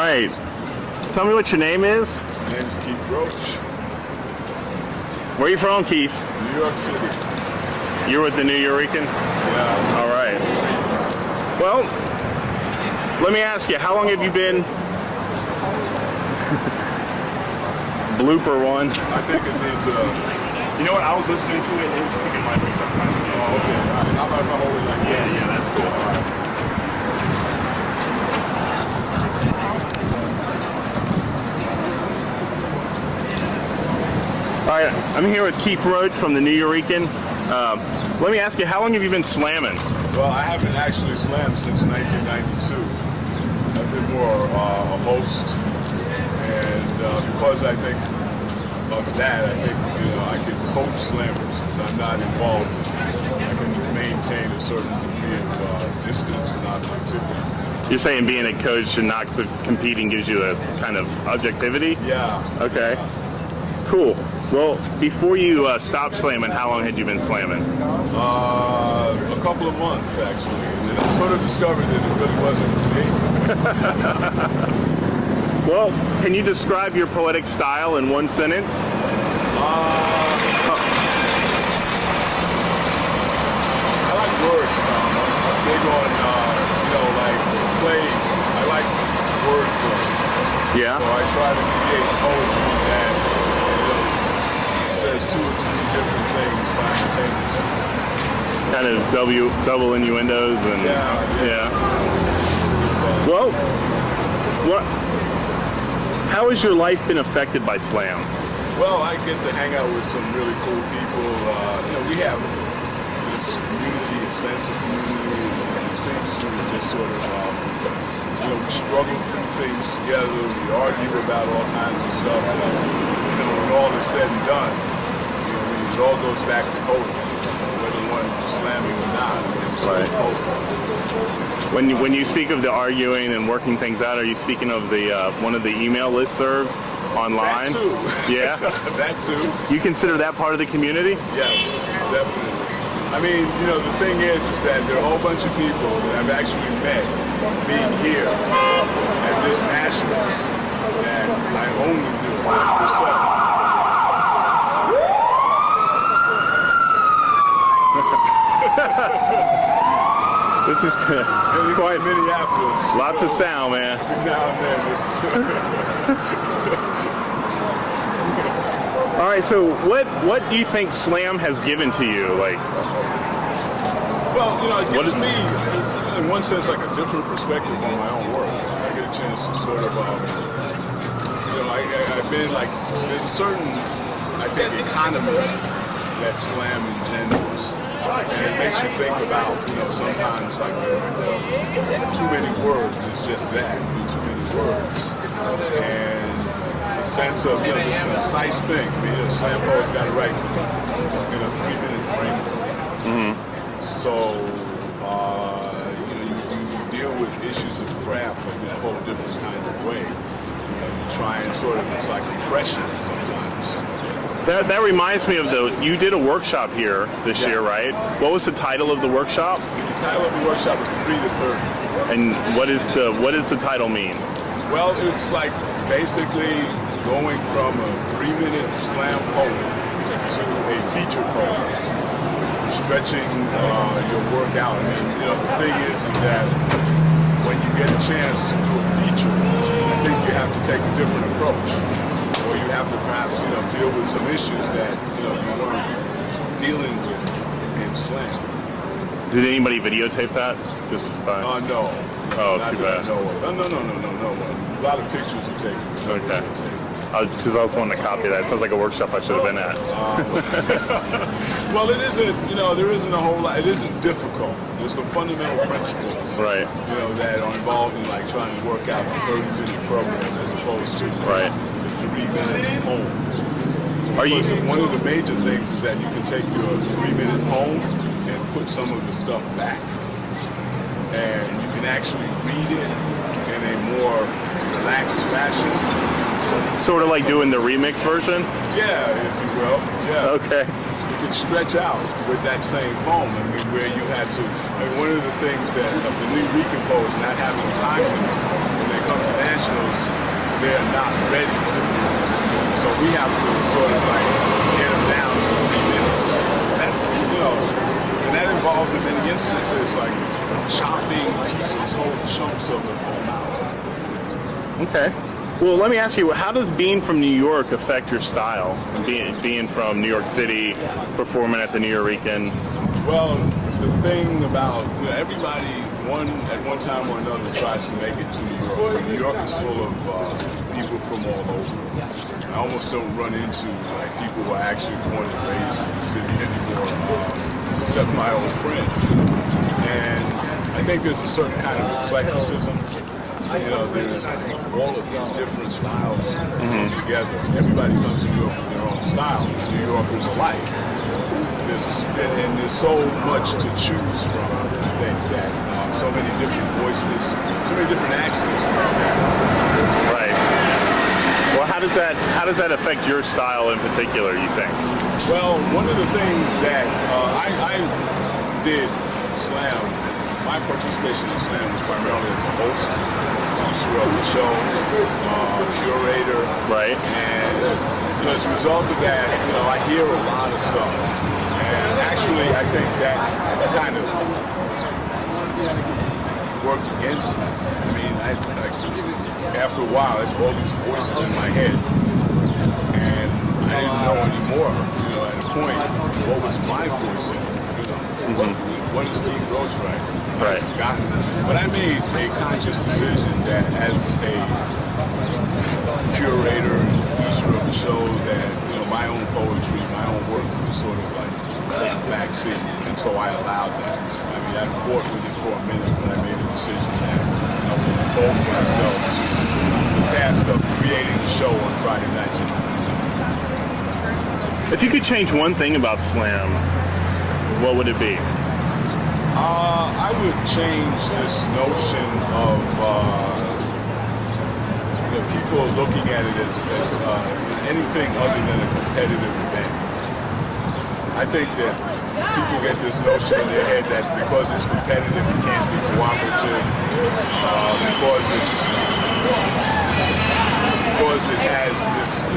right. Tell me what your name is. My name is Keith Roach. Where are you from, Keith? New York City. You're with the New Eurekan? Yeah. All right. Well, let me ask you, how long have you been? Blooper one. I think it needs a... You know what? I was listening to it and it was picking my voice up. Oh, okay. All right. How about if I hold it like this? Yeah, that's cool. All right. All right, I'm here with Keith Roach from the New Eurekan. Let me ask you, how long have you been slamming? Well, I haven't actually slammed since 1992. I've been more a host, and because I think of that, I think I can coach slammers because I'm not involved. I can maintain a certain degree of distance and objectivity. You're saying being a coach and not competing gives you a kind of objectivity? Yeah. Okay. Cool. Well, before you stopped slamming, how long had you been slamming? A couple of months, actually. And then I sort of discovered that it really wasn't for me. Well, can you describe your poetic style in one sentence? I like words, Tom. I'm big on, like play. I like wordplay. Yeah. So I try to create poetry that says two or three different things simultaneously. Kind of double innuendos and yeah. Well, how has your life been affected by slam? Well, I get to hang out with some really cool people. We have this community, a sense of community, and it seems to just sort of, we struggle through things together. We argue about all kinds of stuff. And when all is said and done, it all goes back to poetry, whether one's slamming or not. I'm still a poet. When you speak of the arguing and working things out, are you speaking of the one of the email listservs online? That too. Yeah. That too. You consider that part of the community? Yes, definitely. I mean, the thing is that there are a whole bunch of people that I've actually met being here at this Nationals that I only knew myself. This is quite Minneapolis. Lots of sound, man. Now and then. All right, so what do you think slam has given to you? Like, well, it gives me, in one sense, like a different perspective on my own work. I get a chance to sort of, I've been like, there's a certain, I think, economy that slam engenders. And it makes you think about, sometimes like too many words is just that, too many words. And the sense of, this concise thing. I mean, slam poets got to write in a 3-minute framework. Mm-hmm. So, you deal with issues of craft in a whole different kind of way. You try and sort of, it's like compression sometimes. That reminds me of you did a workshop here this year, right? What was the title of the workshop? The title of the workshop was 3 to 30. And what does the title mean? Well, it's like basically going from a 3-minute slam poem to a feature poem, stretching your work out. I mean, the thing is that when you get a chance to do a feature, I think you have to take a different approach. Or you have to perhaps, deal with some issues that, you weren't dealing with in slam. Did anybody videotape that? Just no. Oh, too bad. No. A lot of pictures are taken. Okay. Because I was wanting to copy that. It sounds like a workshop I should have been at. Well, it isn't, there isn't a whole lot. It isn't difficult. There's some fundamental principles, right? That are involved in like trying to work out a 30-minute program as opposed to right. 3-minute poem. One of the major things is that you can take your 3-minute poem and put some of the stuff back. And you can actually read it in a more relaxed fashion. Sort of like doing the remix version? Yeah, if you will. Yeah. Okay. You can stretch out with that same poem. I mean, where you had to, one of the things that the New Eurekan poets not having time when they they come to nationals, they're not ready. So we have to sort of like get them down to 3 minutes. That's, and that involves in many instances like chopping pieces, whole chunks of the whole mouth. Okay. Well, let me ask you, how does being from New York affect your style? Being from New York City, performing at the New Yorker. Well, the thing about everybody, at one time or another, tries to make it to New York. But New York is full of people from all over. I almost don't run into people who are actually born and raised in the city anymore, except my old friends. And I think there's a certain kind of eclecticism. There's all of these different styles come together. Everybody comes to New York with their own style. New Yorkers alike. There's so much to choose from. I think that so many different voices, so many different accents. Right. Well, how does that affect your style in particular, you think? Well, one of the things that I did Slam, my participation in Slam was primarily as a host, producer of the show, curator. Right. And as a result of that, I hear a lot of stuff. And actually, I think that kind of worked against me. I mean, after a while, I had all these voices in my head, and I didn't know anymore. At a point, what was my voice in it? What is Keith Roach right? Right. I've forgotten. But I made a conscious decision that as a curator and producer of the show, that my own poetry, my own work was sort of like take a back seat, and so I allowed that. I mean, I fought with it for a minute, but I made a decision that I would devote myself to the task of creating the show on Friday nights. If you could change one thing about Slam, what would it be? I would change this notion of people looking at it as anything other than a competitive event. I think that people get this notion in their head that because it's competitive, it can't be cooperative, because it has this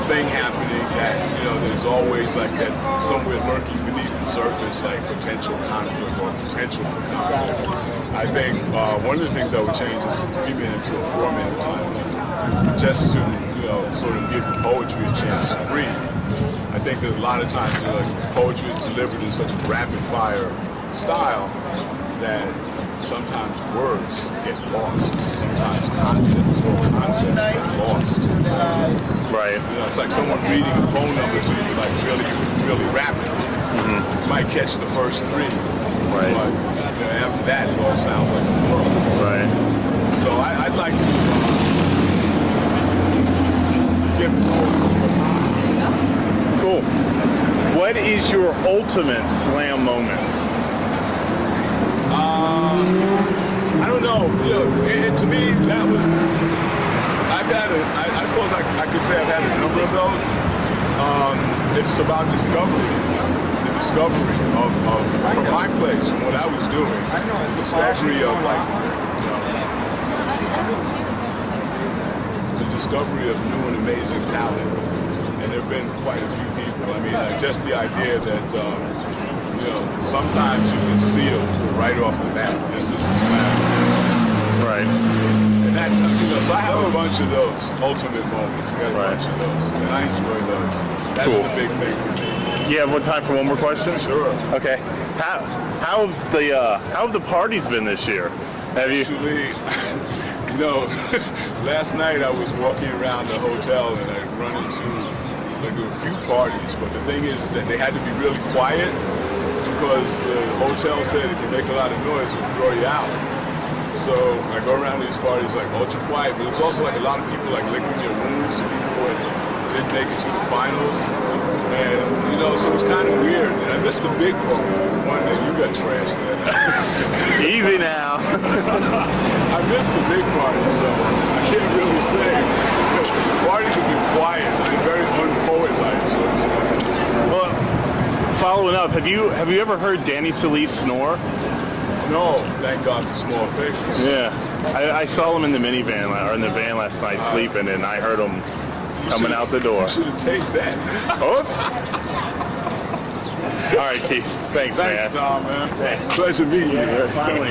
thing happening that there's always like that somewhere lurking beneath the surface, like potential conflict or potential for conflict. I think one of the things I would change is a 3-minute to a 4-minute time limit, just to sort of give the poetry a chance to breathe. I think that a lot of times poetry is delivered in such a rapid-fire style that sometimes words get lost. Sometimes concepts get lost. Right. It's like someone reading a phone number to you like really rapidly. You might catch the first 3. Right. But after that, it all sounds like a blur. Right. So I'd like to give the poets more time. Cool. What is your ultimate Slam moment? I don't know. To me, that was. I suppose I could say I've had a number of those. It's about discovery. The discovery of from my place, from what I was doing, the discovery of the discovery of new and amazing talent. And there have been quite a few people. I mean, just the idea that sometimes you can see it right off the bat. This is the Slam. Right. And that, so I have a bunch of those ultimate moments. I got a bunch of those, and I enjoy those. That's cool. The big thing for me. You have one time for one more question? Sure. Okay. How have the parties been this year? Have you? Actually, last night I was walking around the hotel and I run into there were a few parties, but the thing is that they had to be really quiet because the hotel said if you make a lot of noise, it will throw you out. So I go around these parties like ultra quiet, but it's also like a lot of people like licking their wounds, people who didn't make it to the finals. And, so it's kind of weird. And I missed the big party, the one that you got trashed at. Easy now. I missed the big party, so I can't really say. Parties have been quiet, they're very unpoet-like, so to speak. Well, following up, have you ever heard Danny Solis snore? No, thank God for small favors. Yeah. I saw him in the minivan or in the van last night sleeping, and I heard him coming out the door. You should have taped that. Oops. All right, Keith. Thanks, man. Thanks, Tom, man. Pleasure meeting you, man. Finally.